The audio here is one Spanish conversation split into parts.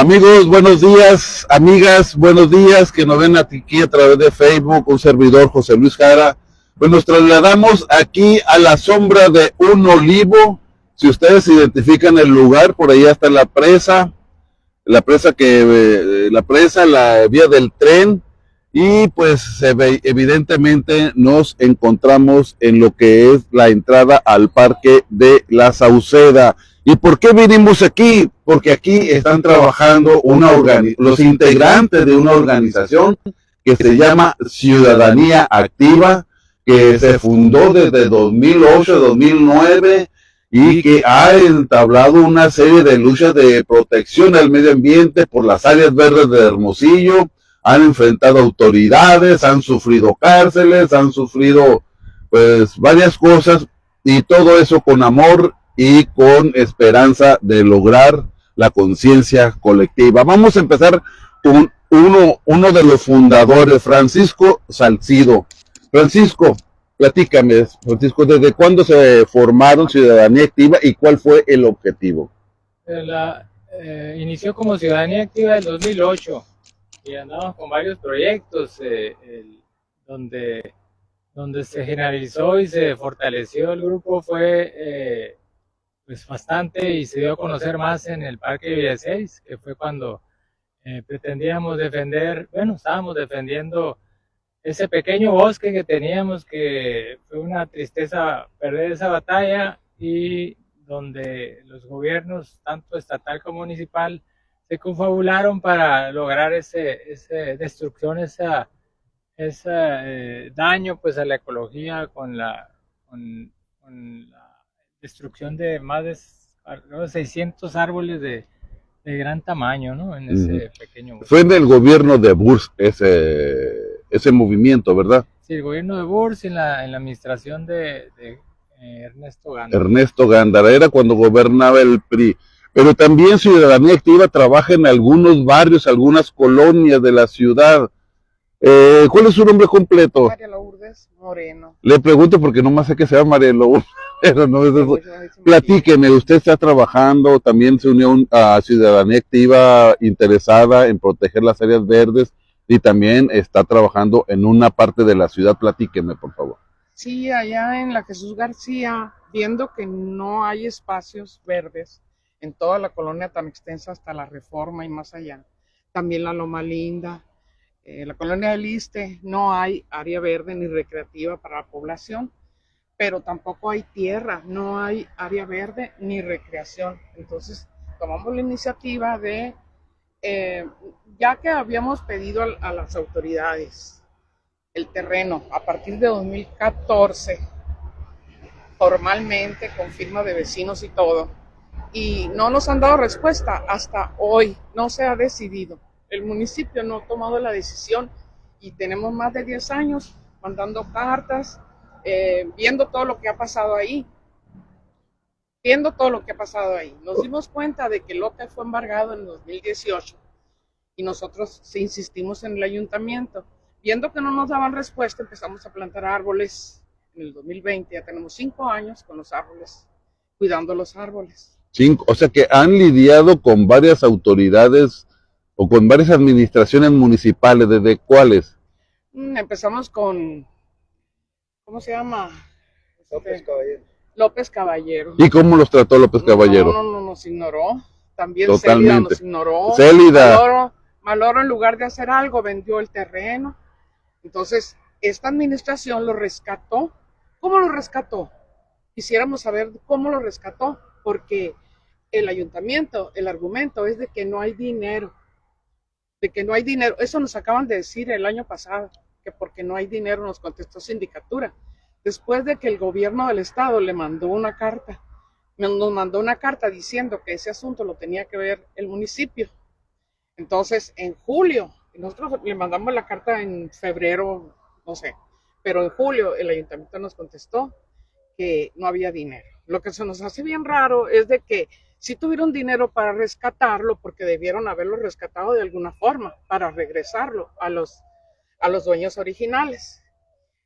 Amigos, buenos días, amigas, buenos días, que nos ven aquí a través de Facebook, un servidor José Luis Jara. Pues nos trasladamos aquí a la sombra de un olivo. Si ustedes identifican el lugar, por ahí está la presa, la vía del tren, y pues evidentemente nos encontramos en lo que es la entrada al Parque de la Sauceda. ¿Y por qué vinimos aquí? Porque aquí están trabajando los integrantes de una organización que se llama Ciudadanía Activa, que se fundó desde 2008-2009 y que ha entablado una serie de luchas de protección al medio ambiente por las áreas verdes de Hermosillo. Han enfrentado autoridades, han sufrido cárceles, han sufrido pues varias cosas, y todo eso con amor y con esperanza de lograr la conciencia colectiva. Vamos a empezar con uno de los fundadores, Francisco Salcido. Francisco, platícame, Francisco, ¿desde cuándo se formaron Ciudadanía Activa y cuál fue el objetivo? Inició como Ciudadanía Activa en 2008 y andamos con varios proyectos donde se generalizó y se fortaleció el grupo fue pues bastante, y se dio a conocer más en el Parque Villa 6, que fue cuando pretendíamos estábamos defendiendo ese pequeño bosque que teníamos, que fue una tristeza perder esa batalla, y donde los gobiernos, tanto estatal como municipal, se confabularon para lograr esa destrucción, ese daño pues a la ecología con la destrucción de más de 600 árboles de gran tamaño, ¿no? En ese pequeño bosque. Fue en el gobierno de Bush ese movimiento, ¿verdad? Sí, el gobierno de Bush en la administración de Ernesto Gándara. Ernesto Gándara, era cuando gobernaba el PRI. Pero también Ciudadanía Activa trabaja en algunos barrios, algunas colonias de la ciudad. ¿Cuál es su nombre completo? María Lourdes Moreno. Le pregunto porque nomás sé que se llama María Lourdes, pero no es eso. Platíqueme, usted está trabajando, también se unió a Ciudadanía Activa interesada en proteger las áreas verdes, y también está trabajando en una parte de la ciudad. Platíqueme, por favor. Sí, allá en la Jesús García, viendo que no hay espacios verdes en toda la colonia tan extensa hasta la Reforma y más allá. También la Loma Linda, la colonia del Iste, no hay área verde ni recreativa para la población, pero tampoco hay tierra, no hay área verde ni recreación. Entonces tomamos la iniciativa de, ya que habíamos pedido a las autoridades el terreno a partir de 2014, formalmente, con firma de vecinos y todo, y no nos han dado respuesta hasta hoy, no se ha decidido. El municipio no ha tomado la decisión y tenemos más de 10 años mandando cartas, viendo todo lo que ha pasado ahí. Nos dimos cuenta de que el lote fue embargado en 2018 y nosotros insistimos en el ayuntamiento. Viendo que no nos daban respuesta, empezamos a plantar árboles en el 2020. Ya tenemos 5 años con los árboles, cuidando los árboles. O sea que han lidiado con varias autoridades o con varias administraciones municipales. ¿Desde cuáles? Empezamos con, ¿cómo se llama? López Caballero. López Caballero. ¿Y cómo los trató López Caballero? No, nos ignoró. También Totalmente. Célida nos ignoró. Célida. Maloro, en lugar de hacer algo, vendió el terreno. Entonces, esta administración lo rescató. ¿Cómo lo rescató? Quisiéramos saber cómo lo rescató, porque el ayuntamiento, el argumento es de que no hay dinero. Eso nos acaban de decir el año pasado, que porque no hay dinero, nos contestó Sindicatura. Después de que el gobierno del estado nos mandó una carta diciendo que ese asunto lo tenía que ver el municipio. Entonces, en julio, nosotros le mandamos la carta en febrero, no sé, pero en julio el ayuntamiento nos contestó que no había dinero. Lo que se nos hace bien raro es de que sí tuvieron dinero para rescatarlo, porque debieron haberlo rescatado de alguna forma para regresarlo a los dueños originales.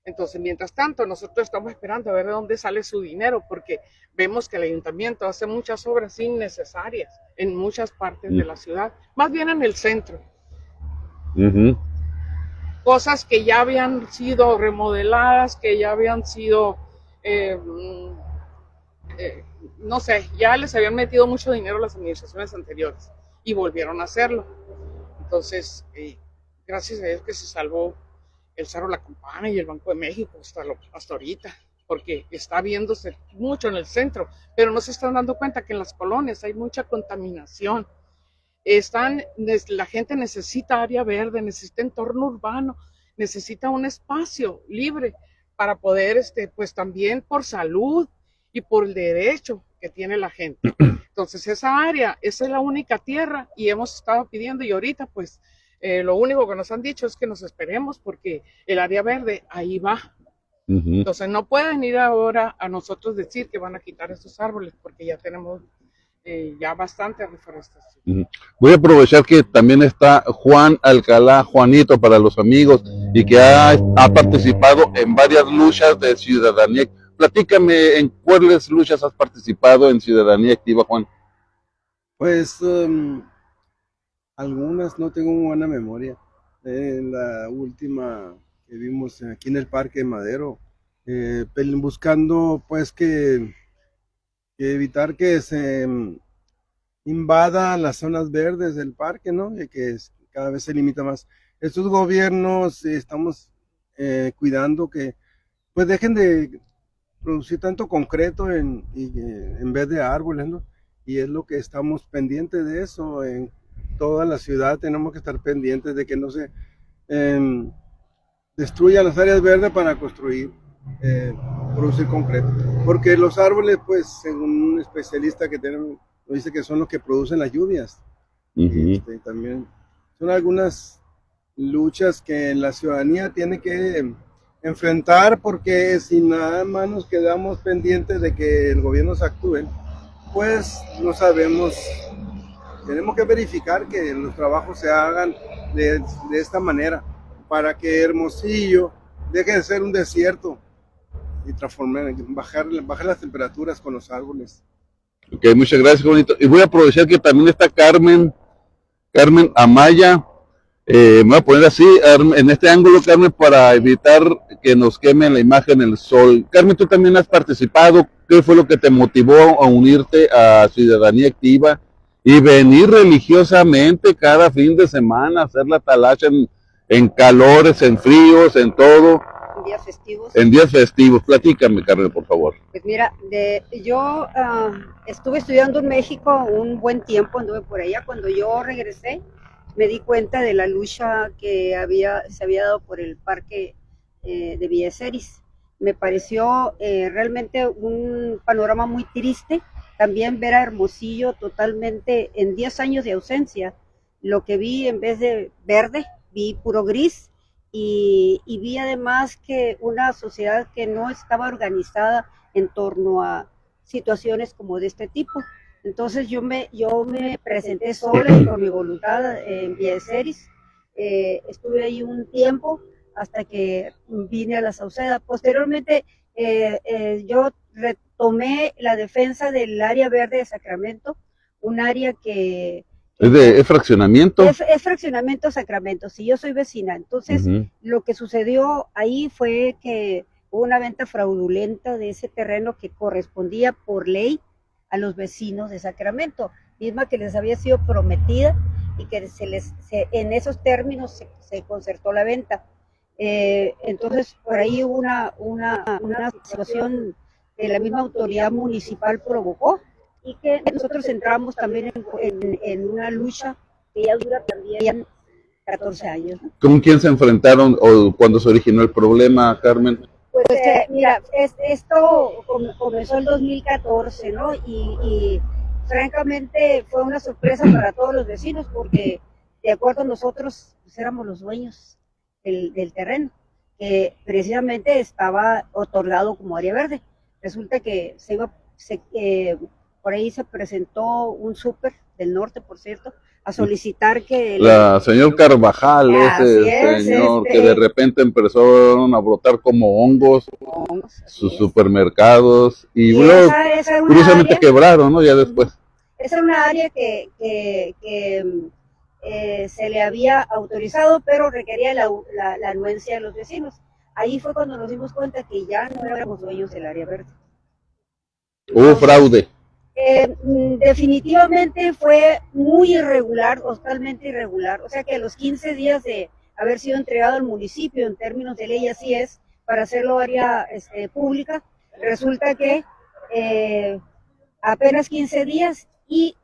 Entonces, mientras tanto, nosotros estamos esperando a ver de dónde sale su dinero, porque vemos que el ayuntamiento hace muchas obras innecesarias en muchas partes de la ciudad, más bien en el centro. Cosas que ya habían sido remodeladas, que ya habían sido, no sé, ya les habían metido mucho dinero a las administraciones anteriores y volvieron a hacerlo. Entonces, gracias a Dios que se salvó el Cerro La Campana y el Banco de México hasta ahorita, porque está viéndose mucho en el centro, pero no se están dando cuenta que en las colonias hay mucha contaminación. La gente necesita área verde, necesita entorno urbano, necesita un espacio libre para poder, pues también por salud y por el derecho que tiene la gente. Entonces esa área, esa es la única tierra y hemos estado pidiendo y ahorita pues lo único que nos han dicho es que nos esperemos porque el área verde ahí va. Entonces no pueden ir ahora a nosotros decir que van a quitar estos árboles porque ya tenemos ya bastante reforestación. Voy a aprovechar que también está Juan Alcalá, Juanito para los amigos, y que ha participado en varias luchas de ciudadanía. Platícame, ¿en cuáles luchas has participado en Ciudadanía Activa, Juan? Pues algunas, no tengo muy buena memoria. La última que vimos aquí en el Parque Madero, buscando pues que evitar que se invada las zonas verdes del parque, ¿no? Y que cada vez se limita más. Estos gobiernos estamos cuidando que pues dejen de producir tanto concreto en vez de árboles, ¿no? Y es lo que estamos pendientes de eso. En toda la ciudad tenemos que estar pendientes de que no se destruyan las áreas verdes para construir, producir concreto. Porque los árboles, pues, según un especialista que tenemos, nos dice que son los que producen las lluvias. También son algunas luchas que la ciudadanía tiene que enfrentar, porque si nada más nos quedamos pendientes de que el gobierno se actúe, pues no sabemos. Tenemos que verificar que los trabajos se hagan de esta manera, para que Hermosillo deje de ser un desierto y bajar las temperaturas con los árboles. Ok, muchas gracias, Juanito. Y voy a aprovechar que también está Carmen Amaya. Me voy a poner así, en este ángulo, Carmen, para evitar que nos queme la imagen el sol. Carmen, tú también has participado. ¿Qué fue lo que te motivó a unirte a Ciudadanía Activa y venir religiosamente cada fin de semana a hacer la talacha en calores, en fríos, en todo? En días festivos. En días festivos. Platícame, Carmen, por favor. Pues mira, yo estuve estudiando en México un buen tiempo, anduve por allá. Cuando yo regresé, me di cuenta de la lucha que se había dado por el parque de Villa Ceris. Me pareció realmente un panorama muy triste. También ver a Hermosillo totalmente en 10 años de ausencia. Lo que vi, en vez de verde, vi puro gris. Y vi además que una sociedad que no estaba organizada en torno a situaciones como de este tipo. Entonces yo me presenté sola y por mi voluntad en Villa Ceris. Estuve ahí un tiempo hasta que vine a la Sauceda. Posteriormente yo retomé la defensa del área verde de Sacramento, un área que ¿Es fraccionamiento? Es fraccionamiento Sacramento, sí, yo soy vecina. Entonces, lo que sucedió ahí fue que hubo una venta fraudulenta de ese terreno que correspondía por ley a los vecinos de Sacramento, misma que les había sido prometida y que en esos términos se concertó la venta. Entonces, por ahí hubo una situación que la misma autoridad municipal provocó, y que nosotros entramos también en una lucha que ya dura también 14 años. ¿Con quién se enfrentaron o cuando se originó el problema, Carmen? Pues mira, esto comenzó el 2014, ¿no? Y francamente fue una sorpresa para todos los vecinos, porque de acuerdo a nosotros pues éramos los dueños del terreno, que precisamente estaba otorgado como área verde. Resulta que por ahí se presentó un súper del norte, por cierto, a solicitar que... La señor Carvajal, ese es, señor que de repente empezaron a brotar como hongos sus supermercados y luego esa curiosamente área, quebraron, ¿no? Ya después. esa era una área que se le había autorizado, pero requería la anuencia de los vecinos. Ahí fue cuando nos dimos cuenta que ya no éramos dueños del área verde. Hubo fraude. Definitivamente fue muy irregular, totalmente irregular. O sea que a los 15 días de haber sido entregado al municipio, en términos de ley así es, para hacerlo área pública, resulta que apenas 15 días y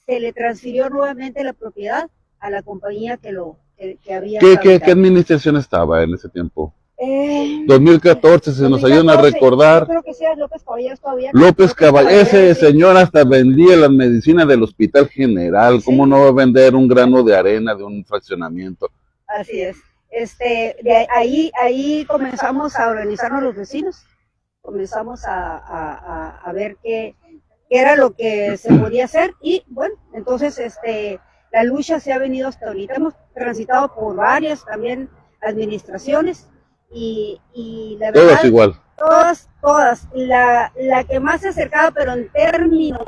se le transfirió nuevamente la propiedad a la compañía que había ¿Qué administración estaba en ese tiempo? 2014, se 2014, nos ayudan a recordar. Yo creo que sea López Caballeros todavía. López Caballeros, ese señor hasta vendía las medicinas del Hospital General. ¿Cómo no va a vender un grano de arena de un fraccionamiento? Así es. De ahí comenzamos a organizarnos los vecinos, comenzamos a ver qué era lo que se podía hacer y bueno, entonces la lucha se ha venido hasta ahorita. Hemos transitado por varias también administraciones y la verdad, todas igual. Todas. La que más se acercaba, pero en términos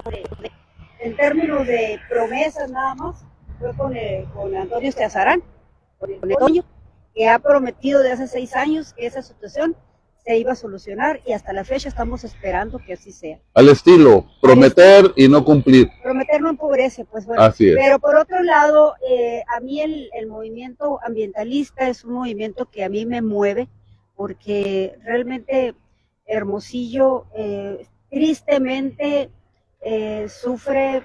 de promesas nada más, fue con Antonio Esteazarán, con el Toño, que ha prometido de hace 6 años que esa situación se iba a solucionar y hasta la fecha estamos esperando que así sea. Al estilo, prometer y no cumplir. Prometer no empobrece, pues bueno. Así es. Pero por otro lado, a mí el movimiento ambientalista es un movimiento que a mí me mueve, porque realmente Hermosillo tristemente sufre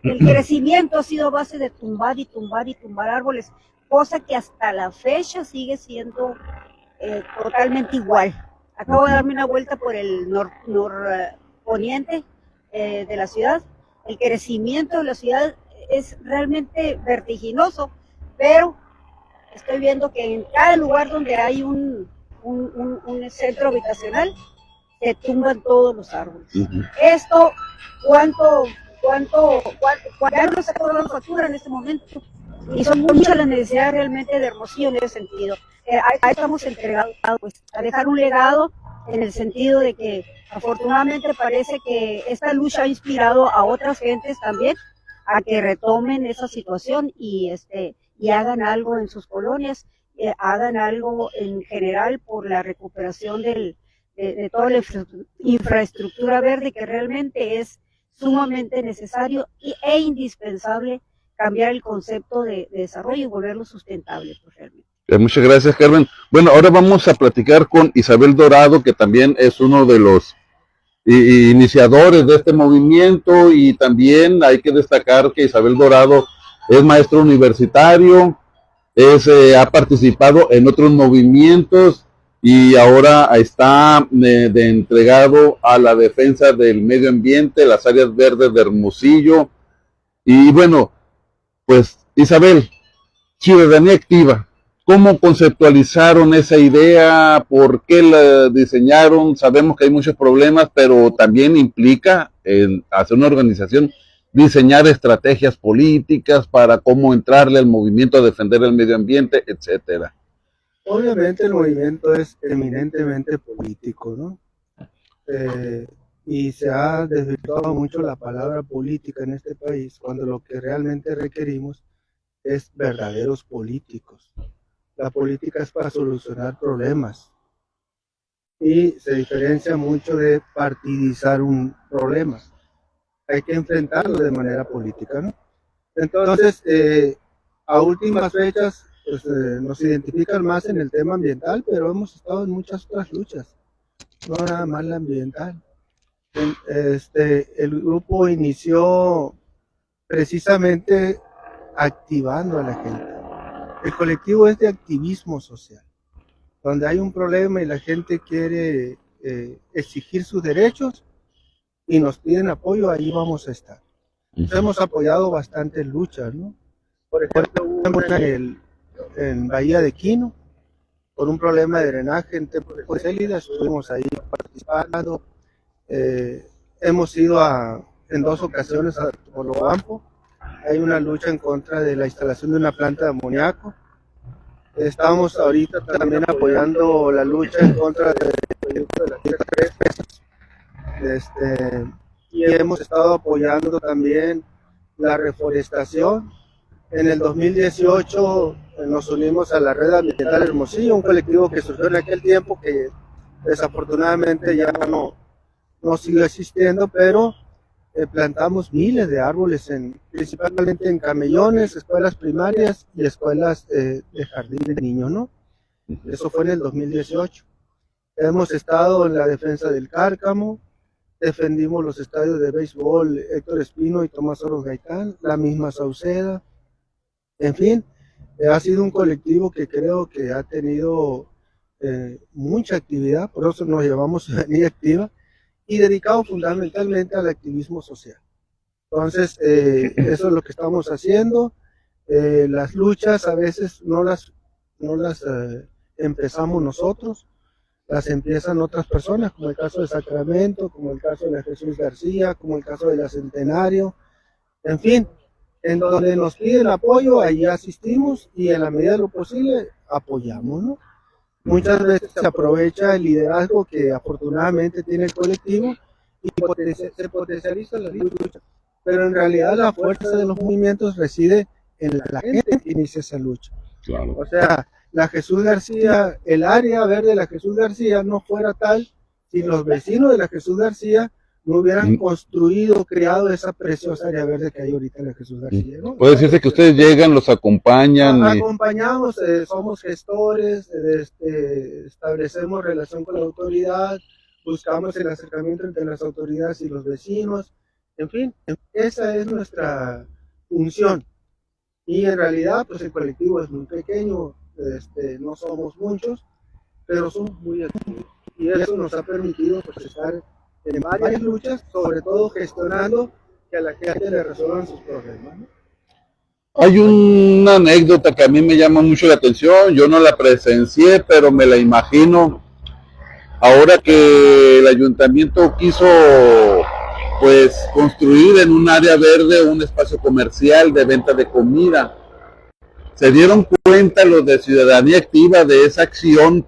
el crecimiento ha sido a base de tumbar y tumbar y tumbar árboles, cosa que hasta la fecha sigue siendo totalmente igual. Acabo de darme una vuelta por el norponiente de la ciudad. El crecimiento de la ciudad es realmente vertiginoso, pero estoy viendo que en cada lugar donde hay un centro habitacional se tumban todos los árboles. Esto, ¿cuánto ya no se cobra factura en este momento? Y son muchas las necesidades realmente de Hermosillo en ese sentido. Ahí estamos entregados pues, a dejar un legado en el sentido de que afortunadamente parece que esta lucha ha inspirado a otras gentes también a que retomen esa situación y hagan algo en sus colonias, hagan algo en general por la recuperación de toda la infraestructura verde que realmente es sumamente necesario e indispensable cambiar el concepto de desarrollo y volverlo sustentable, pues, realmente. Muchas gracias, Carmen. Bueno, ahora vamos a platicar con Isabel Dorado, que también es uno de los iniciadores de este movimiento, y también hay que destacar que Isabel Dorado es maestro universitario, ha participado en otros movimientos y ahora está de entregado a la defensa del medio ambiente, las áreas verdes de Hermosillo. Y bueno, pues Isabel, ciudadanía activa, ¿cómo conceptualizaron esa idea? ¿Por qué la diseñaron? Sabemos que hay muchos problemas, pero también implica hacer una organización, diseñar estrategias políticas para cómo entrarle al movimiento a defender el medio ambiente, etcétera. Obviamente el movimiento es eminentemente político, ¿no? Y se ha desvirtuado mucho la palabra política en este país, cuando lo que realmente requerimos es verdaderos políticos. La política es para solucionar problemas y se diferencia mucho de partidizar un problema. Hay que enfrentarlo de manera política, ¿no? Entonces, a últimas fechas, pues, nos identifican más en el tema ambiental, pero hemos estado en muchas otras luchas, no nada más la ambiental. El grupo inició precisamente activando a la gente. El colectivo es de activismo social, donde hay un problema y la gente quiere exigir sus derechos y nos piden apoyo, ahí vamos a estar. Entonces, hemos apoyado bastantes luchas, ¿no? Por ejemplo, hubo en Bahía de Quino, por un problema de drenaje en Tepo de Célida, estuvimos ahí participando. hemos ido en 2 ocasiones a Topolobampo. Hay una lucha en contra de la instalación de una planta de amoníaco. Estamos ahorita también apoyando la lucha en contra del proyecto de la tierra y hemos estado apoyando también la reforestación. En el 2018 nos unimos a la Red Ambiental Hermosillo, un colectivo que surgió en aquel tiempo que desafortunadamente ya no sigue existiendo, pero plantamos miles de árboles, principalmente en camellones, escuelas primarias y escuelas de jardín de niños, ¿no? Eso fue en el 2018. Hemos estado en la defensa del cárcamo, defendimos los estadios de béisbol Héctor Espino y Tomás Oro Gaitán, la misma Sauceda. En fin, ha sido un colectivo que creo que ha tenido mucha actividad, por eso nos llamamos Ciudadanía Activa, y dedicado fundamentalmente al activismo social. Entonces, eso es lo que estamos haciendo. Las luchas a veces no las empezamos nosotros, las empiezan otras personas, como el caso de Sacramento, como el caso de la Jesús García, como el caso de la Centenario, en fin, en donde nos piden apoyo, allí asistimos y en la medida de lo posible apoyamos, ¿no? Muchas veces se aprovecha el liderazgo que afortunadamente tiene el colectivo y se potencializa la lucha, pero en realidad la fuerza de los movimientos reside en la gente que inicia esa lucha. Claro. O sea, la Jesús García, el área verde de la Jesús García no fuera tal si los vecinos de la Jesús García no hubieran construido, creado esa preciosa área verde que hay ahorita en la Jesús García, ¿no? Puede decirse que ustedes llegan, los acompañan. Acompañamos, somos gestores, establecemos relación con la autoridad, buscamos el acercamiento entre las autoridades y los vecinos, en fin, esa es nuestra función. Y en realidad, pues el colectivo es muy pequeño, no somos muchos, pero somos muy activos. Y eso nos ha permitido pues, estar en varias luchas, sobre todo gestionando que a la gente le resuelvan sus problemas, ¿no? Hay una anécdota que a mí me llama mucho la atención, yo no la presencié, pero me la imagino. Ahora que el ayuntamiento quiso pues construir en un área verde un espacio comercial de venta de comida, se dieron cuenta los de Ciudadanía Activa de esa acción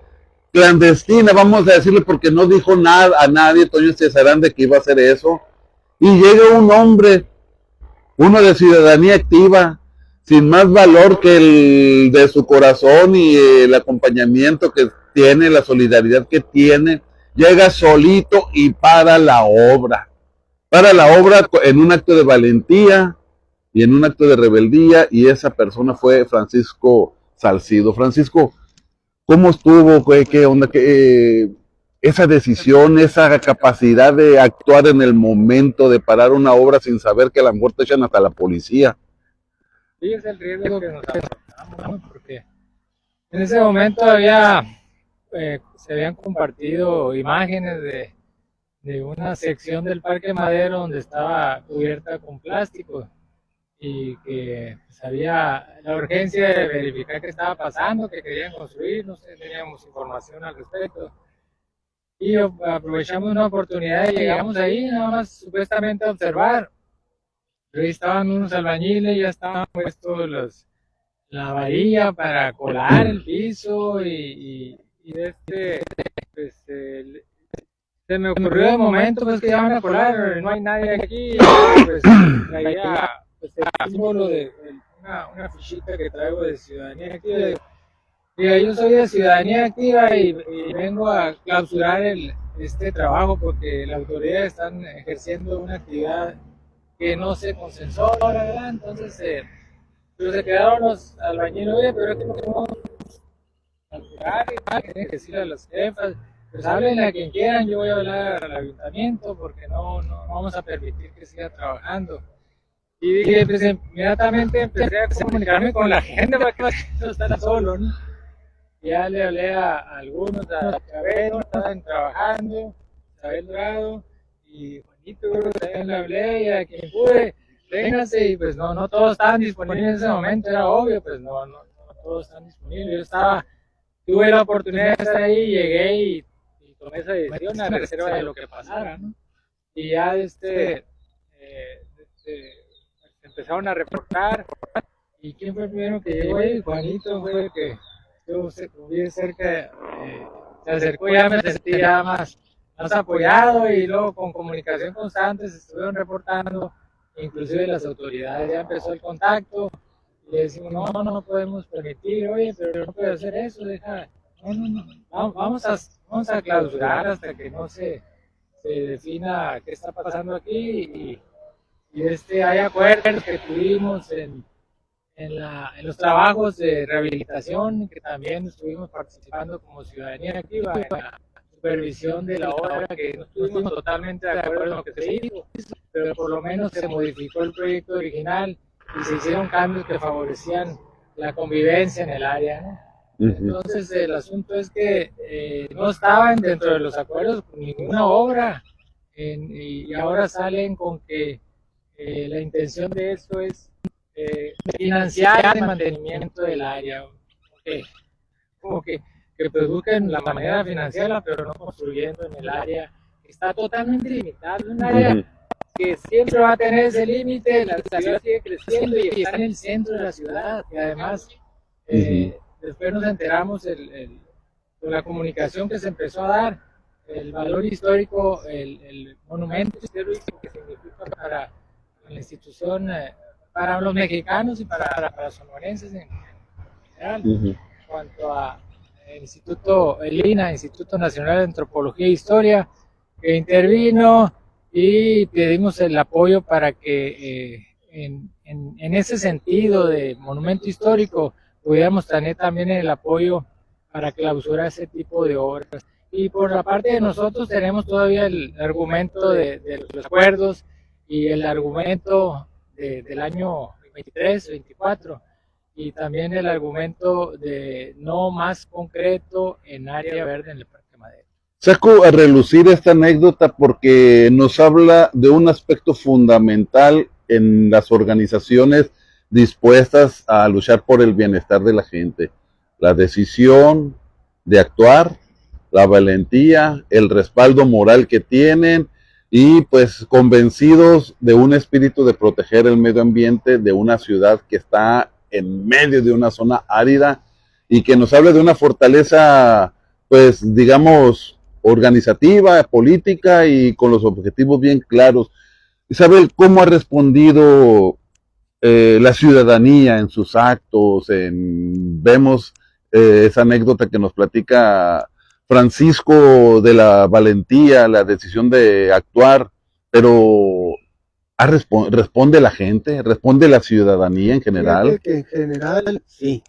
clandestina, vamos a decirle, porque no dijo nada a nadie, Toño Cesarán, de que iba a hacer eso, y llega un hombre, uno de Ciudadanía Activa, sin más valor que el de su corazón y el acompañamiento que tiene, la solidaridad que tiene, llega solito y para la obra en un acto de valentía y en un acto de rebeldía, y esa persona fue Francisco Salcido. Francisco, ¿cómo estuvo? ¿Qué onda? Esa decisión, esa capacidad de actuar en el momento, de parar una obra sin saber que a lo mejor te echan hasta la policía. Sí, es el riesgo que nos afrontamos, ¿no? Porque en ese momento se habían compartido imágenes de una sección del Parque Madero donde estaba cubierta con plástico y que pues, había la urgencia de verificar qué estaba pasando, que querían construir, no sé, teníamos información al respecto. Y aprovechamos una oportunidad y llegamos ahí nada más supuestamente a observar. Ahí estaban unos albañiles, ya estaban puestos la varilla para colar el piso y pues, se me ocurrió de momento pues que ya van a colar, no hay nadie aquí, pues traía pues, el símbolo de una fichita que traigo de Ciudadanía Activa. Digo, yo soy de Ciudadanía Activa y vengo a clausurar este trabajo porque las autoridades están ejerciendo una actividad que no se consensó, ¿verdad? Entonces, pero se quedaron los albañiles, oye, pero es que no podemos clausurar, tienen que decirle a los jefas, pues háblenle a quien quieran, yo voy a hablar al ayuntamiento porque no vamos a permitir que siga trabajando. Y dije, pues inmediatamente empecé a comunicarme con la gente para que no estar solo, ¿no? Ya le hablé a algunos, a Chabelo, estaban trabajando, Isabel Dorado y Juanito, también le hablé y a quien pude, vénganse, y pues no todos estaban disponibles en ese momento, era obvio, pues no todos están disponibles. Yo tuve la oportunidad de estar ahí, llegué y tomé esa decisión a reserva de lo que pasara, ¿no? y ya se empezaron a reportar. ¿Y quién fue el primero que llegó ahí? Juanito fue el que estuvo bien cerca, se acercó, ya me sentía más apoyado, y luego con comunicación constante se estuvieron reportando, inclusive las autoridades, ya empezó el contacto, y le decimos, no podemos permitir, oye, pero no puede hacer eso, deja, vamos a clausurar hasta que no se defina qué está pasando aquí, y hay acuerdos que tuvimos en los trabajos de rehabilitación, que también estuvimos participando como ciudadanía activa en la supervisión de la obra, que no estuvimos totalmente de acuerdo en lo que se hizo, pero por lo menos se modificó el proyecto original y se hicieron cambios que favorecían la convivencia en el área, ¿no? Entonces el asunto es que no estaban dentro de los acuerdos con ninguna obra, y ahora salen con que la intención de esto es financiar el mantenimiento del área, como que busquen la manera de financiarla, pero no construyendo en el área que está totalmente limitada, un área que siempre va a tener ese límite, la ciudad sigue creciendo y está en el centro de la ciudad, y además después nos enteramos por la comunicación que se empezó a dar, el valor histórico, el monumento histórico que significa para la institución, para los mexicanos y para los sonorenses en general, en cuanto a el INA, Instituto Nacional de Antropología e Historia, que intervino, y pedimos el apoyo para que en ese sentido de monumento histórico pudiéramos tener también el apoyo para clausurar ese tipo de obras. Y por la parte de nosotros tenemos todavía el argumento de los acuerdos y el argumento del año 23, 24, y también el argumento de no más concreto en área verde en el Parque Madero. Saco a relucir esta anécdota porque nos habla de un aspecto fundamental en las organizaciones dispuestas a luchar por el bienestar de la gente: la decisión de actuar, la valentía, el respaldo moral que tienen, y pues convencidos de un espíritu de proteger el medio ambiente de una ciudad que está en medio de una zona árida, y que nos habla de una fortaleza, pues digamos, organizativa, política, y con los objetivos bien claros. Isabel, ¿cómo ha respondido la ciudadanía en sus actos? Vemos esa anécdota que nos platica Francisco de la valentía, la decisión de actuar, pero ¿responde la gente? ¿Responde la ciudadanía en general? Fíjate que en general sí,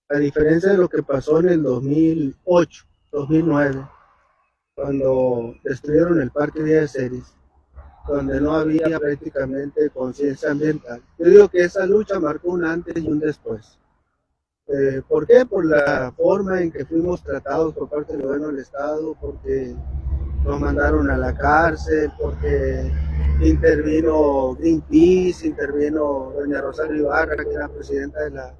a diferencia de lo que pasó en el 2008, 2009, cuando destruyeron el Parque de Ceres, donde no había prácticamente conciencia ambiental. Yo digo que esa lucha marcó un antes y un después. ¿Por qué? Por la forma en que fuimos tratados por parte del gobierno del estado, porque nos mandaron a la cárcel, porque intervino Greenpeace, intervino doña Rosario Ibarra, que era presidenta de la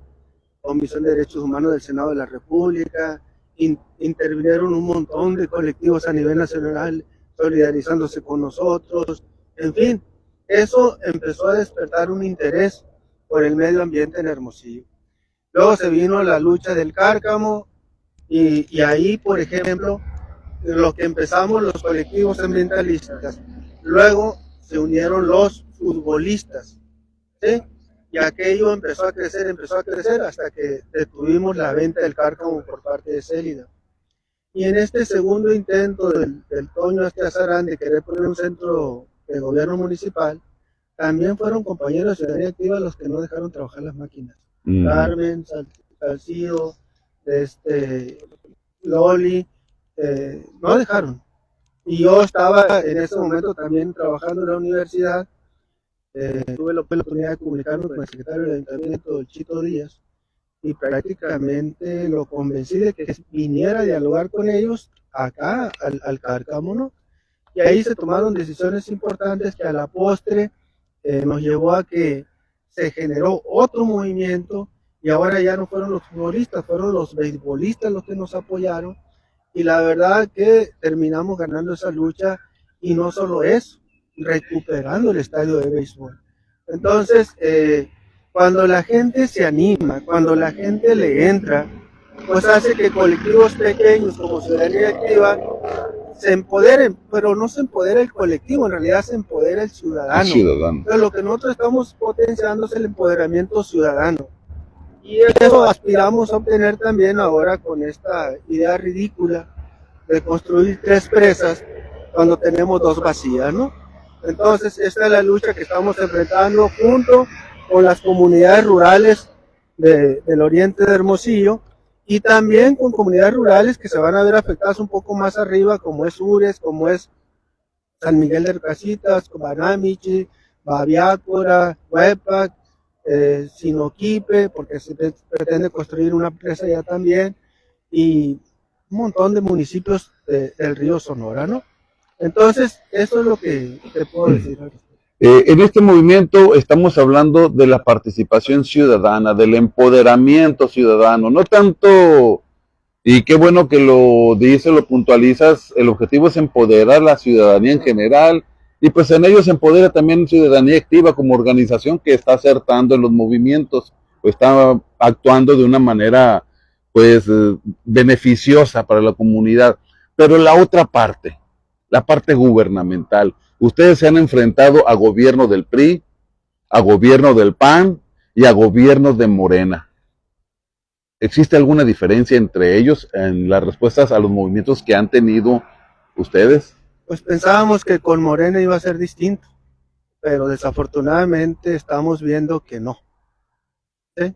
Comisión de Derechos Humanos del Senado de la República, intervinieron un montón de colectivos a nivel nacional solidarizándose con nosotros. En fin, eso empezó a despertar un interés por el medio ambiente en Hermosillo. Luego se vino la lucha del cárcamo, y ahí, por ejemplo, lo que empezamos los colectivos ambientalistas, luego se unieron los futbolistas, ¿sí? Y aquello empezó a crecer hasta que detuvimos la venta del cárcamo por parte de Célida. Y en este segundo intento del Toño Azarán de querer poner un centro de gobierno municipal, también fueron compañeros de ciudadanía activa los que no dejaron trabajar las máquinas. Carmen, Salcido, Loli, no dejaron. Y yo estaba en ese momento también trabajando en la universidad. Tuve la oportunidad de comunicarme con el secretario del ayuntamiento, el Chito Díaz, y prácticamente lo convencí de que viniera a dialogar con ellos acá al Cárcamo, ¿no? Y ahí se tomaron decisiones importantes que a la postre nos llevó a que se generó otro movimiento, y ahora ya no fueron los futbolistas, fueron los beisbolistas los que nos apoyaron, y la verdad que terminamos ganando esa lucha, Y no solo eso, recuperando el estadio de béisbol. Entonces, cuando la gente se anima, cuando la gente le entra, pues hace que colectivos pequeños como Ciudadanía Activa se empoderen, pero no se empodera el colectivo, en realidad se empodera el ciudadano. El ciudadano. Pero lo que nosotros estamos potenciando es el empoderamiento ciudadano. Y eso aspiramos a obtener también ahora con esta idea ridícula de construir 3 presas cuando tenemos 2 vacías, ¿no? Entonces, esta es la lucha que estamos enfrentando junto con las comunidades rurales del oriente de Hermosillo y también con comunidades rurales que se van a ver afectadas un poco más arriba, como es Ures, como es San Miguel de Casitas, Banamichi, Babiácora, Huepac, Sinoquipe, porque se pretende construir una presa ya también, y un montón de municipios del río Sonora, ¿no? Entonces, eso es lo que te puedo decir. En este movimiento estamos hablando de la participación ciudadana, del empoderamiento ciudadano, no tanto, y qué bueno que lo dices, lo puntualizas, el objetivo es empoderar a la ciudadanía en general, y pues en ello se empodera también Ciudadanía Activa como organización que está acertando en los movimientos, o está actuando de una manera, pues, beneficiosa para la comunidad. Pero la otra parte, la parte gubernamental, ustedes se han enfrentado a gobierno del PRI, a gobierno del PAN y a gobierno de Morena. ¿Existe alguna diferencia entre ellos en las respuestas a los movimientos que han tenido ustedes? Pues pensábamos que con Morena iba a ser distinto, pero desafortunadamente estamos viendo que no. ¿Sí?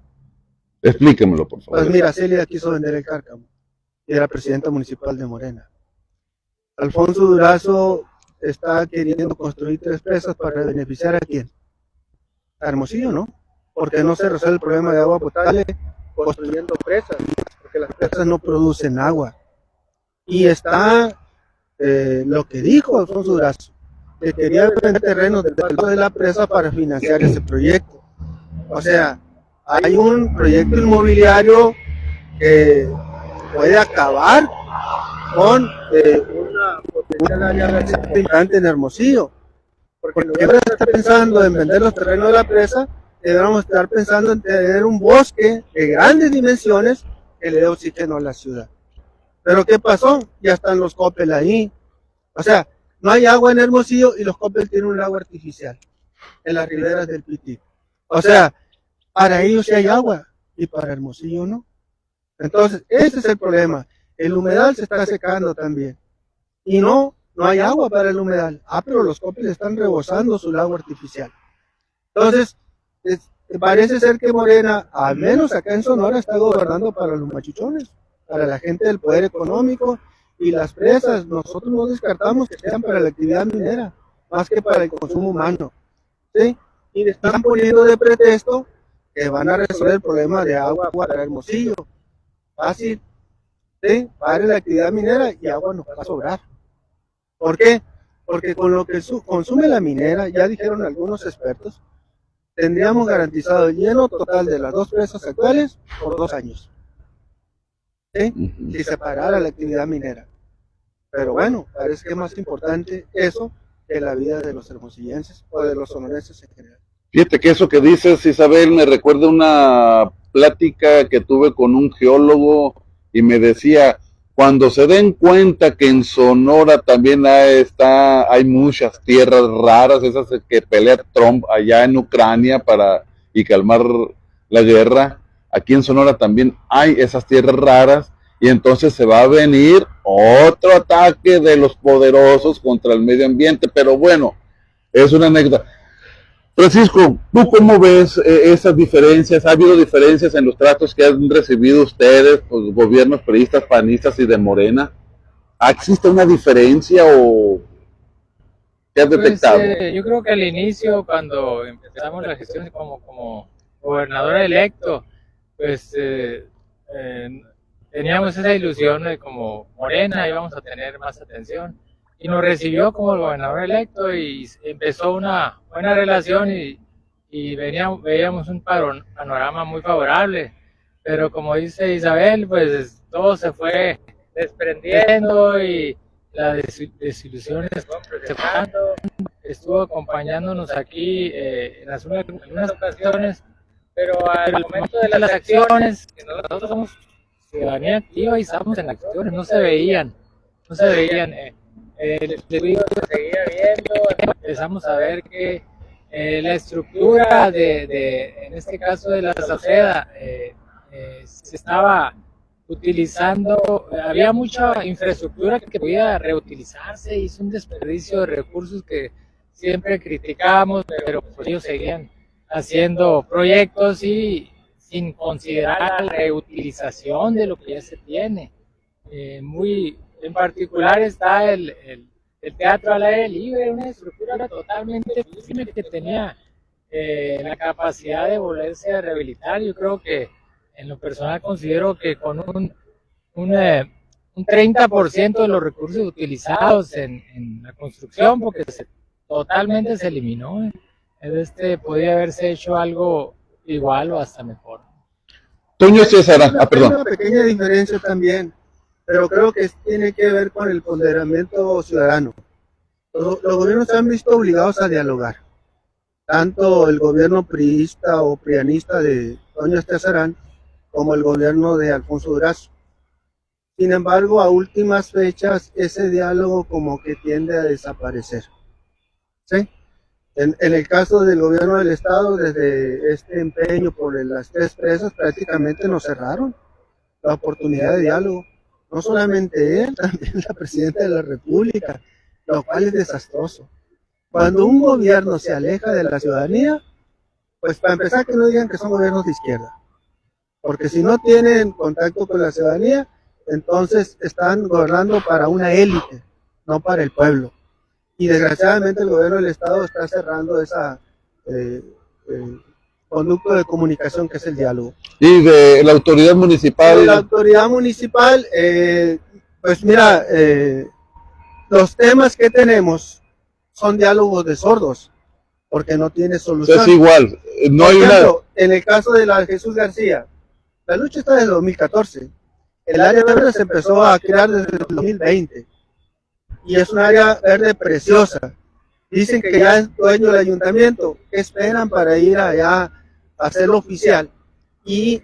Explíquemelo, por favor. Pues mira, Celia quiso vender el Cárcamo y era presidenta municipal de Morena. Alfonso Durazo está queriendo construir 3 presas para beneficiar a quién. A Hermosillo, ¿no? Porque no se resuelve el problema de agua potable construyendo presas, porque las presas no producen agua. Y está lo que dijo Alfonso Durazo, que quería vender terrenos del lado de la presa para financiar ese proyecto. O sea, hay un proyecto inmobiliario que puede acabar con una potencial área importante en Hermosillo. Porque lo que ahora está pensando en vender los terrenos de la presa, deberíamos estar pensando en tener un bosque de grandes dimensiones que le dé oxígeno a la ciudad. Pero ¿qué pasó? Ya están los Coppel ahí. O sea, no hay agua en Hermosillo y los Coppel tienen un lago artificial en las riberas del Pitic. O sea, para ellos sí hay agua y para Hermosillo no. Entonces, ese es el problema. El humedal se está secando también. Y no hay agua para el humedal. Pero los Coppel están rebosando su lago artificial. Entonces, parece ser que Morena, al menos acá en Sonora, está gobernando para los machuchones, para la gente del poder económico, y las presas, nosotros no descartamos que sean para la actividad minera, más que para el consumo humano, ¿sí? Y le están poniendo de pretexto que van a resolver el problema de agua para Hermosillo. Fácil, ¿sí? Para la actividad minera y agua nos va a sobrar. ¿Por qué? Porque con lo que consume la minera, ya dijeron algunos expertos, tendríamos garantizado el lleno total de las 2 presas actuales por 2 años. ¿Sí? Si se parara la actividad minera. Pero bueno, parece que es más importante eso que la vida de los hermosillenses o de los sonorenses en general. Fíjate que eso que dices, Isabel, me recuerda una plática que tuve con un geólogo y me decía, cuando se den cuenta que en Sonora también hay muchas tierras raras, esas que pelea Trump allá en Ucrania y calmar la guerra, aquí en Sonora también hay esas tierras raras y entonces se va a venir otro ataque de los poderosos contra el medio ambiente, pero bueno, es una anécdota. Francisco, ¿tú cómo ves esas diferencias? ¿Ha habido diferencias en los tratos que han recibido ustedes, los gobiernos priistas, panistas y de Morena? ¿Existe una diferencia o qué has detectado? Yo creo que al inicio, cuando empezamos la gestión como gobernador electo, pues teníamos esa ilusión de como Morena íbamos a tener más atención. Y nos recibió como el gobernador electo y empezó una buena relación y veíamos un panorama muy favorable. Pero como dice Isabel, pues todo se fue desprendiendo y la desilusión estuvo presentando, estuvo acompañándonos aquí en algunas ocasiones, pero al momento de las acciones, que nosotros somos ciudadanía activa y estamos en acciones, no se veían. El desvío se seguía viendo, empezamos a ver que la estructura en este caso de la Sauceda, se estaba utilizando, había mucha infraestructura que podía reutilizarse, hizo un desperdicio de recursos que siempre criticábamos, pero pues ellos seguían haciendo proyectos y sin considerar la reutilización de lo que ya se tiene. En particular está el teatro al aire libre, una estructura totalmente firme que tenía la capacidad de volverse a rehabilitar. Yo creo que en lo personal considero que con un 30% de los recursos utilizados en la construcción, porque totalmente se eliminó, podría haberse hecho algo igual o hasta mejor. Toño César, perdón. Hay una pequeña diferencia también, pero creo que tiene que ver con el ponderamiento ciudadano. Los gobiernos se han visto obligados a dialogar, tanto el gobierno priista o prianista de Toño César como el gobierno de Alfonso Durazo. Sin embargo, a últimas fechas, ese diálogo como que tiende a desaparecer. ¿Sí? En el caso del gobierno del estado, desde este empeño por las 3 presas, prácticamente nos cerraron la oportunidad de diálogo. No solamente él, también la presidenta de la República, lo cual es desastroso. Cuando un gobierno se aleja de la ciudadanía, pues para empezar que no digan que son gobiernos de izquierda, porque si no tienen contacto con la ciudadanía, entonces están gobernando para una élite, no para el pueblo. Y desgraciadamente el gobierno del estado está cerrando esa conducto de comunicación que es el diálogo. Y de la autoridad municipal. De la autoridad municipal, pues mira, los temas que tenemos son diálogos de sordos, porque no tiene solución. Es igual, no Por hay ejemplo, en el caso de la Jesús García, la lucha está desde el 2014. El área verde se empezó a crear desde el 2020 y es un área verde preciosa. Dicen que ya es dueño del ayuntamiento. ¿Qué esperan para ir allá a hacerlo oficial y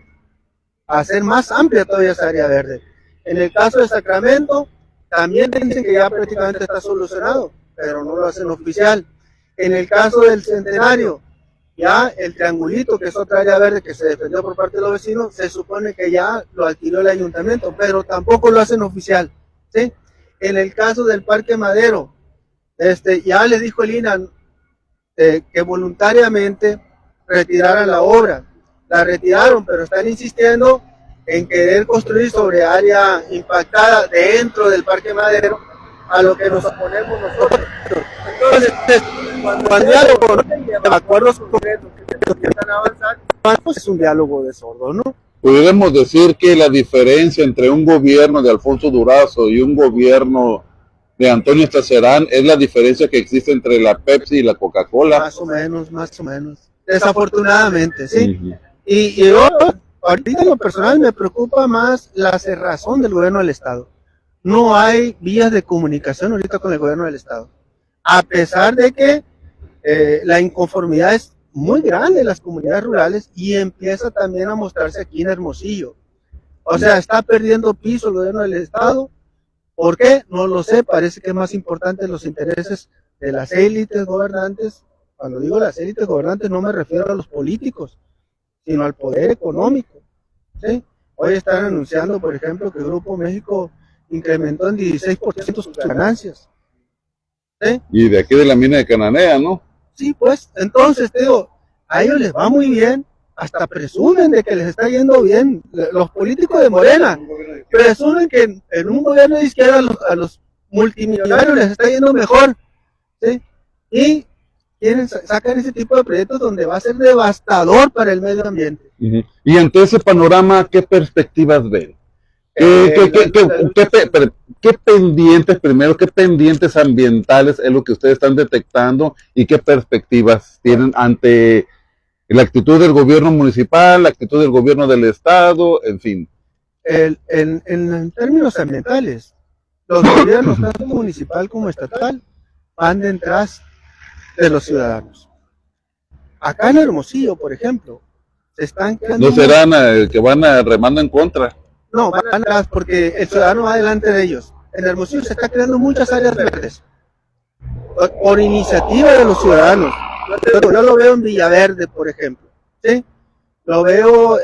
hacer más amplia todavía esa área verde? En el caso de Sacramento, también dicen que ya prácticamente está solucionado, pero no lo hacen oficial. En el caso del Centenario, ya el Triangulito, que es otra área verde que se defendió por parte de los vecinos, se supone que ya lo adquirió el ayuntamiento, pero tampoco lo hacen oficial, ¿sí? En el caso del Parque Madero, ya le dijo el INAH que voluntariamente retiraran la obra. La retiraron, pero están insistiendo en querer construir sobre área impactada dentro del Parque Madero, a lo que nos oponemos nosotros. Entonces, cuando el diálogo no acuerdos concretos que empiezan a avanzar, pues es un diálogo de sordos, ¿no? Podríamos decir que la diferencia entre un gobierno de Alfonso Durazo y un gobierno de Antonio Estacerán es la diferencia que existe entre la Pepsi y la Coca-Cola. Más o menos. Desafortunadamente, ¿sí? Uh-huh. Y yo, ahorita en lo personal, me preocupa más la cerrazón del gobierno del estado. No hay vías de comunicación ahorita con el gobierno del estado. A pesar de que la inconformidad es muy grande en las comunidades rurales y empieza también a mostrarse aquí en Hermosillo. O sea, está perdiendo piso el gobierno del estado. ¿Por qué? No lo sé. Parece que es más importante los intereses de las élites gobernantes. Cuando digo las élites gobernantes no me refiero a los políticos, sino al poder económico, ¿sí? Hoy están anunciando, por ejemplo, que Grupo México incrementó en 16% sus ganancias, ¿sí? Y de aquí de la mina de Cananea, ¿no? Sí, pues, entonces, te digo, a ellos les va muy bien, hasta presumen de que les está yendo bien. Los políticos de Morena presumen que en un gobierno de izquierda a los multimillonarios les está yendo mejor, ¿sí? Y quieren sacar ese tipo de proyectos donde va a ser devastador para el medio ambiente. Uh-huh. Y ante ese panorama, ¿qué perspectivas ven? ¿Qué pendientes, primero, qué pendientes ambientales es lo que ustedes están detectando y qué perspectivas tienen ante la actitud del gobierno municipal, la actitud del gobierno del estado, en fin? En términos ambientales, Los gobiernos, tanto municipal como estatal, van detrás de los ciudadanos. Acá en Hermosillo, por ejemplo, se están creando... ¿No serán que van remando en contra? No, van atrás porque el ciudadano va delante de ellos. En Hermosillo se están creando muchas áreas verdes por iniciativa de los ciudadanos. Yo lo veo en Villaverde, por ejemplo, ¿sí? Lo veo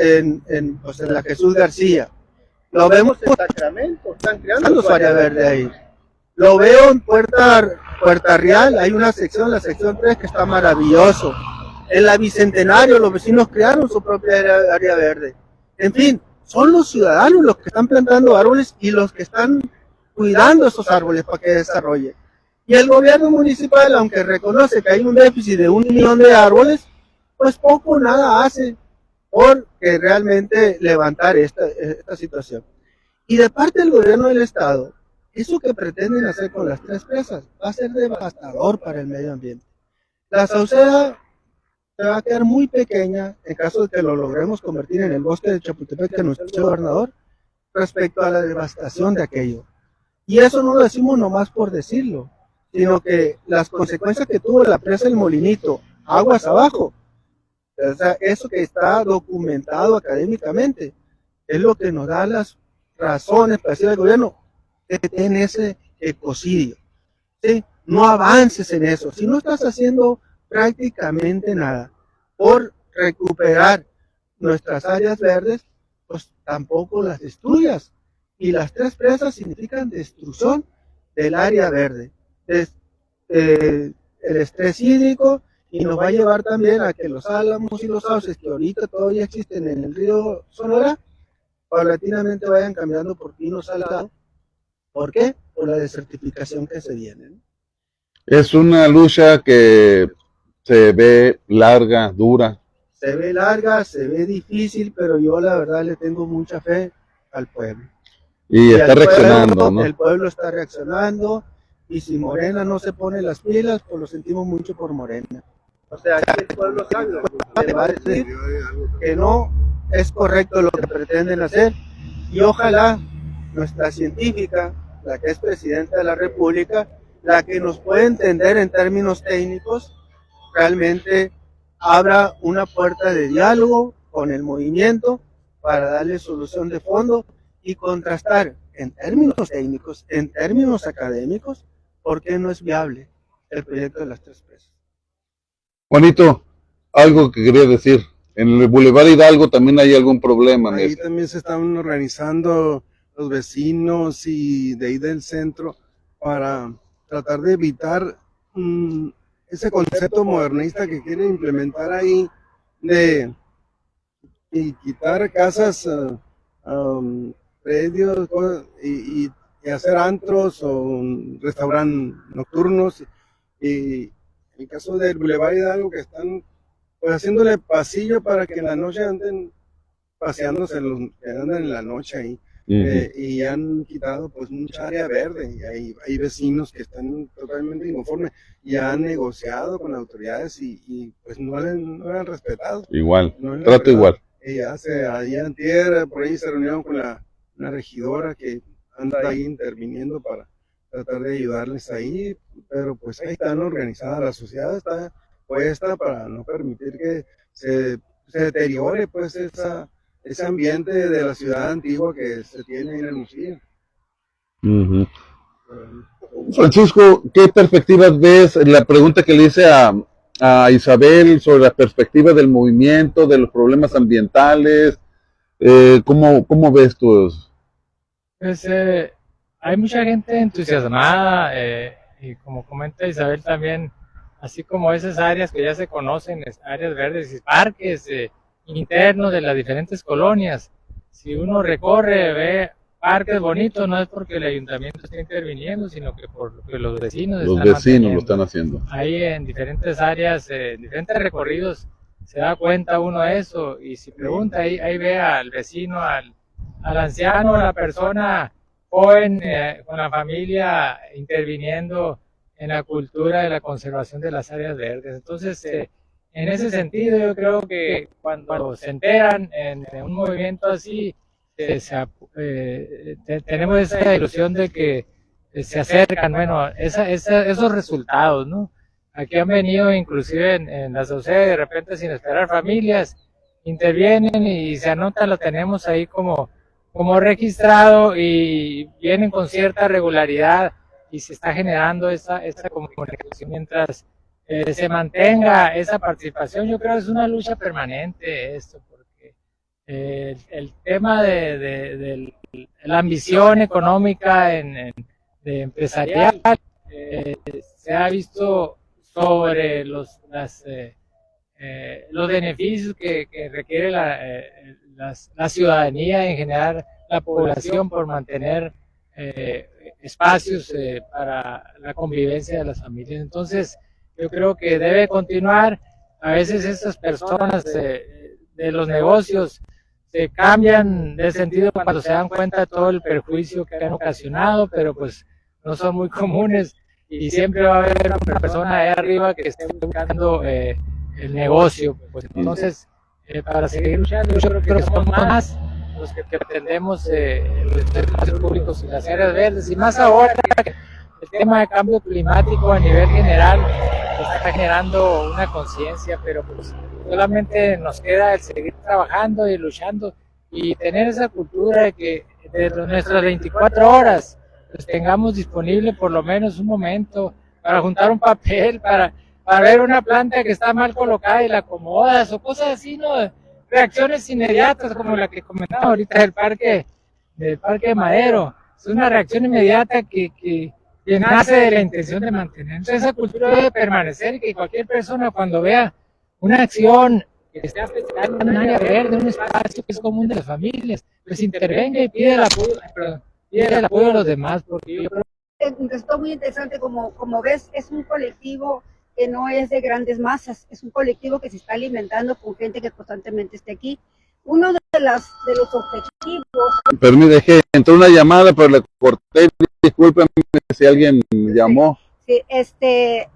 pues en la Jesús García. Lo vemos en Sacramento, están creando su área verde ahí. Lo veo en Puerta Real, hay una sección, la sección 3, que está maravilloso. En la Bicentenario, los vecinos crearon su propia área verde. En fin, son los ciudadanos los que están plantando árboles y los que están cuidando esos árboles para que desarrolle. Y el gobierno municipal, aunque reconoce que hay un déficit de 1 millón de árboles, pues poco o nada hace por realmente levantar esta situación. Y de parte del gobierno del estado, eso que pretenden hacer con las 3 presas va a ser devastador para el medio ambiente. La Sauceda se va a quedar muy pequeña en caso de que lo logremos convertir en el bosque de Chapultepec que anunció el gobernador respecto a la devastación de aquello. Y eso no lo decimos nomás por decirlo, sino que las consecuencias que tuvo la presa El Molinito, aguas abajo, o sea, eso que está documentado académicamente, es lo que nos da las razones para decir al gobierno que en ese ecocidio, ¿sí? No avances en eso. Si no estás haciendo prácticamente nada por recuperar nuestras áreas verdes, pues tampoco las destruyas. Y las 3 presas significan destrucción del área verde, el estrés hídrico, y nos va a llevar también a que los álamos y los sauces que ahorita todavía existen en el río Sonora, paulatinamente vayan cambiando por pino salado. ¿Por qué? Por la desertificación que se viene, ¿no? Es una lucha que se ve larga, dura. Se ve larga, se ve difícil, pero yo la verdad le tengo mucha fe al pueblo. Y está reaccionando, ¿no? El pueblo está reaccionando, y si Morena no se pone las pilas, pues lo sentimos mucho por Morena. O sea, el pueblo sabe, le va a decir que no es correcto lo que pretenden hacer, y ojalá nuestra científica, la que es presidenta de la República, la que nos puede entender en términos técnicos, realmente abra una puerta de diálogo con el movimiento para darle solución de fondo y contrastar en términos técnicos, en términos académicos, por qué no es viable el proyecto de las 3 presas. Juanito, algo que quería decir. En el Boulevard Hidalgo también hay algún problema. Ahí también se están organizando los vecinos y de ahí del centro para tratar de evitar ese concepto modernista que quieren implementar ahí de quitar casas, predios y hacer antros o restaurantes nocturnos. Y en el caso del Boulevard Hidalgo, que están pues haciéndole pasillo para que en la noche anden paseándose, que andan en la noche ahí. Y han quitado pues mucha área verde, y hay vecinos que están totalmente inconformes y han negociado con las autoridades y pues no le han respetado. Igual, no trato igual. Y ayer antier, por ahí se reunieron con la regidora que anda ahí interviniendo para tratar de ayudarles ahí, pero pues ahí están organizadas, la sociedad está puesta para no permitir que se deteriore pues ese ambiente de la ciudad antigua que se tiene en Hermosillo. Francisco, ¿qué perspectivas ves? La pregunta que le hice a Isabel sobre la perspectiva del movimiento, de los problemas ambientales, ¿cómo ves tú eso? Pues hay mucha gente entusiasmada, y como comenta Isabel también, así como esas áreas que ya se conocen, áreas verdes y parques internos de las diferentes colonias. Si uno recorre, ve parques bonitos, no es porque el ayuntamiento esté interviniendo, sino que porque los vecinos lo están haciendo. Ahí en diferentes áreas, diferentes recorridos, se da cuenta uno de eso, y si pregunta, ahí ve al vecino, al anciano, a la persona joven, con la familia, interviniendo en la cultura de la conservación de las áreas verdes. Entonces, en ese sentido, yo creo que cuando se enteran en un movimiento así, tenemos esa ilusión de que se acercan, bueno, esos resultados, ¿no? Aquí han venido inclusive en la sociedad, de repente sin esperar familias, intervienen y se anota, lo tenemos ahí como registrado y vienen con cierta regularidad y se está generando esa comunicación mientras se mantenga esa participación. Yo creo que es una lucha permanente esto, porque el tema de la ambición económica de empresarial se ha visto sobre los beneficios que requiere la ciudadanía en general, la población, por mantener espacios para la convivencia de las familias. Entonces, yo creo que debe continuar. A veces estas personas de los negocios se cambian de sentido cuando se dan cuenta de todo el perjuicio que han ocasionado, pero pues no son muy comunes y siempre va a haber una persona ahí arriba que esté buscando el negocio. Pues entonces, para seguir luchando, yo creo que somos más los que pretendemos los espacios públicos y las áreas verdes, y más ahora que el tema de cambio climático a nivel general está generando una conciencia, pero pues solamente nos queda el seguir trabajando y luchando y tener esa cultura de que de nuestras 24 horas pues tengamos disponible por lo menos un momento para juntar un papel, para ver una planta que está mal colocada y la acomodas, o cosas así, ¿no? Reacciones inmediatas como la que comentaba ahorita del parque Madero. Es una reacción inmediata que nace de la intención de mantener. Entonces esa cultura debe permanecer y que cualquier persona cuando vea una acción que esté afectando un área verde, un espacio que es común de las familias, pues intervenga y pide el apoyo de los demás, porque yo creo Resultó muy interesante, como ves, es un colectivo que no es de grandes masas, es un colectivo que se está alimentando con gente que constantemente esté aquí. Uno de los objetivos... Permíteme, entró una llamada, pero le corté, discúlpenme si alguien llamó. Sí, te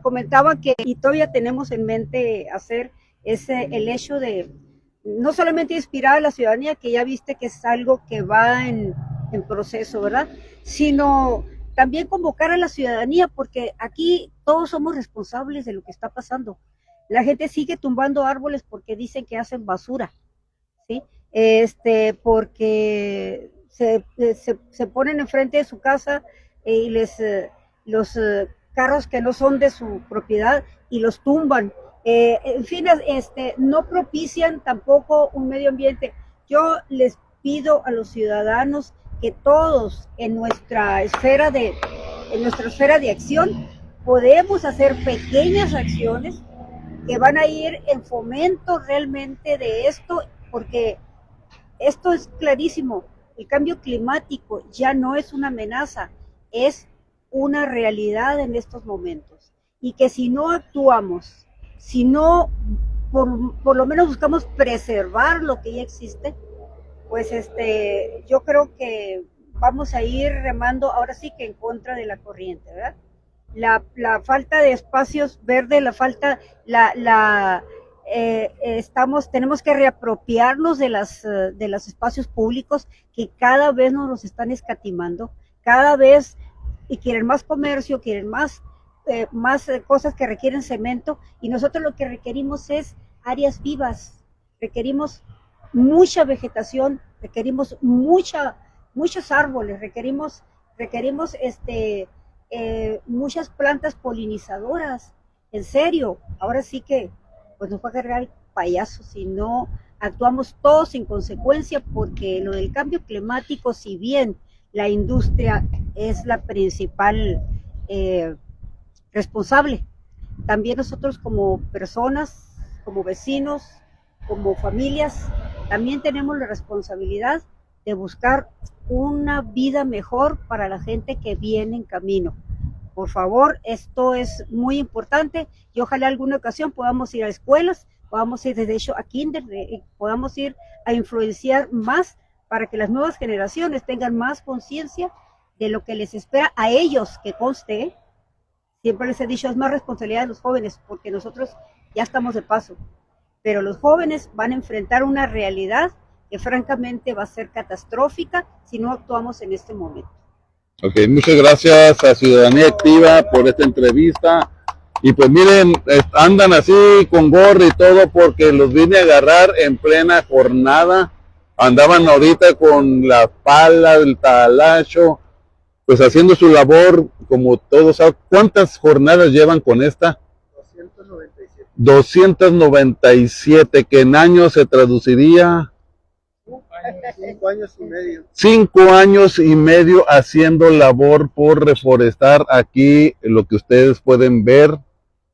comentaba que y todavía tenemos en mente hacer el hecho de no solamente inspirar a la ciudadanía, que ya viste que es algo que va en proceso, ¿verdad? Sino también convocar a la ciudadanía, porque aquí todos somos responsables de lo que está pasando. La gente sigue tumbando árboles porque dicen que hacen basura, ¿sí? Porque se ponen enfrente de su casa y los carros que no son de su propiedad y los tumban. En fin, no propician tampoco un medio ambiente. Yo les pido a los ciudadanos que todos en nuestra esfera de acción podemos hacer pequeñas acciones que van a ir en fomento realmente de esto, porque esto es clarísimo. El cambio climático ya no es una amenaza, es una realidad en estos momentos, y que si no actuamos, si no por lo menos buscamos preservar lo que ya existe, pues yo creo que vamos a ir remando ahora sí que en contra de la corriente, ¿verdad? La falta de espacios verdes, tenemos que reapropiarnos de los espacios públicos que cada vez nos los están escatimando, cada vez, y quieren más comercio, quieren más cosas que requieren cemento, y nosotros lo que requerimos es áreas vivas, requerimos mucha vegetación, requerimos muchos árboles, requerimos muchas plantas polinizadoras. En serio, ahora sí que pues nos va a cargar el payaso si no actuamos todos en consecuencia, porque lo del cambio climático, si bien la industria es la principal responsable, también nosotros como personas, como vecinos, como familias, también tenemos la responsabilidad de buscar una vida mejor para la gente que viene en camino. Por favor, esto es muy importante, y ojalá alguna ocasión podamos ir a escuelas, podamos ir desde hecho a kinder, podamos ir a influenciar más para que las nuevas generaciones tengan más conciencia de lo que les espera a ellos, que conste, siempre les he dicho, es más responsabilidad de los jóvenes, porque nosotros ya estamos de paso, pero los jóvenes van a enfrentar una realidad que francamente va a ser catastrófica si no actuamos en este momento. Ok, muchas gracias a Ciudadanía Activa por esta entrevista. Y pues miren, andan así con gorro y todo porque los vine a agarrar en plena jornada. Andaban ahorita con la pala, el talacho, pues haciendo su labor como todos. ¿Cuántas jornadas llevan con esta? 297. 297, que en años se traduciría 5 años y medio. 5 años y medio haciendo labor por reforestar aquí, lo que ustedes pueden ver,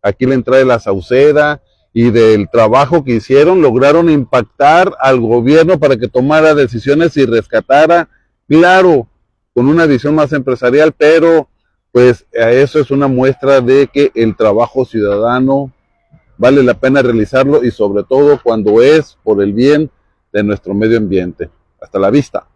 aquí la entrada de la Sauceda, y del trabajo que hicieron, lograron impactar al gobierno para que tomara decisiones y rescatara, claro, con una visión más empresarial, pero pues eso es una muestra de que el trabajo ciudadano vale la pena realizarlo y sobre todo cuando es por el bien de nuestro medio ambiente. Hasta la vista.